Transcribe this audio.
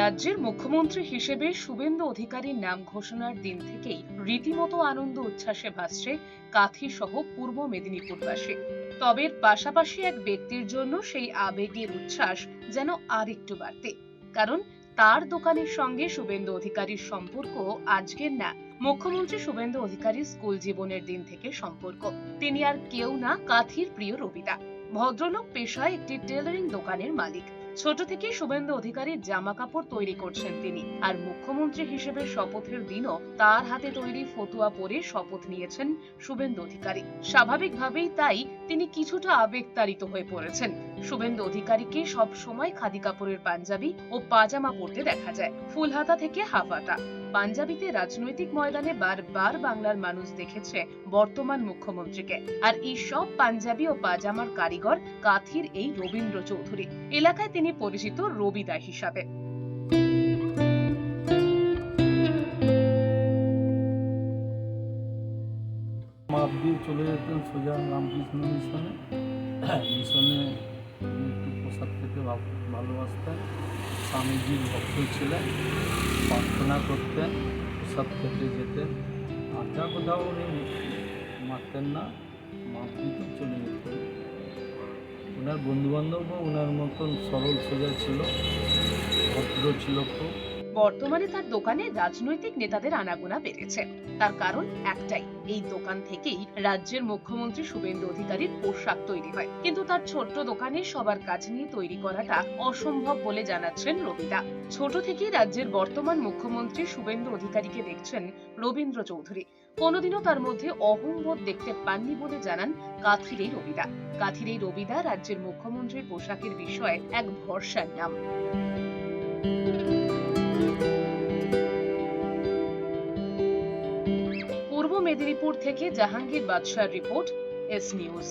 রাজ্যের মুখ্যমন্ত্রী হিসেবে শুভেন্দু অধিকারীর নাম ঘোষণার দিন থেকেই রীতিমতো আনন্দ উচ্ছ্বাসে ভাসছে কাঁথি সহ পূর্ব মেদিনীপুরবাসী। তবে এর পাশাপাশি এক ব্যক্তির জন্য সেই আবেগের উচ্ছ্বাস যেন আরেকটু বাড়তে, কারণ তার দোকানের সঙ্গে শুভেন্দু অধিকারীর সম্পর্ক আজকের না, মুখ্যমন্ত্রী শুভেন্দু অধিকারীর স্কুল জীবনের দিন থেকে সম্পর্ক। তিনি আর কেউ না, কাঁথির প্রিয় রবিদা। ভদ্রলোক পেশায় একটি টেলারিং দোকানের মালিক। ছোট থেকে শুভেন্দু অধিকারীর জামা কাপড় তৈরি করছেন তিনি, আর মুখ্যমন্ত্রী হিসেবে শপথের দিনও তার হাতে তৈরি ফতুয়া পরে শপথ নিয়েছেন শুভেন্দু অধিকারী। স্বাভাবিকভাবেই তাই তিনি কিছুটা আবেগতাড়িত হয়ে পড়েছেন। শুভেন্দু অধিকারীকে সব সময় খাদি কাপড়ের পাঞ্জাবি ও পাজামা পরতে দেখা যায়, ফুলহাতা থেকে হাফহাতা। পাঞ্জাবিতে রাজনৈতিক ময়দানে বারবার বাংলার মানুষ দেখেছে বর্তমান মুখ্যমন্ত্রীকে। আর এই সব পাঞ্জাবি ও পাজামার কারিগর কাঁথির এই রবীন্দ্র চৌধুরী। এলাকায় তিনি পরিচিত রবিদা হিসাবে। মাপ দিয়ে চলে যেতেন সোজা রামকৃষ্ণ মিশনে। মিশনে একটু প্রসাদ খেতে ভালোবাসতেন। স্বামীজির ভক্ত ছিলেন, প্রার্থনা করতেন, প্রসাদ খেতে যেতেন। আড্ডা কোথাও উনি মারতেন না, মাপ দিতে চলে যেতেন। ওনার বন্ধুবান্ধবও ওনার মতন সরল সোজা ছিল, ভদ্র ছিল খুব। বর্তমানে তার দোকানে রাজনৈতিক নেতাদের আনাগোনা বেড়েছে। তার কারণ একটাই, এই দোকান থেকেই রাজ্যের মুখ্যমন্ত্রী শুভেন্দু অধিকারীর পোশাক তৈরি হয়। কিন্তু তার ছোট্ট দোকানে সবার কাজ নিয়ে তৈরি করাটা অসম্ভব বলে জানাচ্ছেন রবিদা। ছোট থেকেই রাজ্যের বর্তমান মুখ্যমন্ত্রী শুভেন্দু অধিকারীকে দেখছেন রবীন্দ্র চৌধুরী। কোনোদিনও তার মধ্যে অহংবোধ দেখতে পাননি বলে জানান কাঁথির এই রবিদা। কাঁথির এই রবিদা রাজ্যের মুখ্যমন্ত্রীর পোশাকের বিষয়ে এক ভরসার নাম। পূর্ব মেদিনীপুর থেকে জাহাঙ্গীর বাদশার রিপোর্ট, এস নিউজ।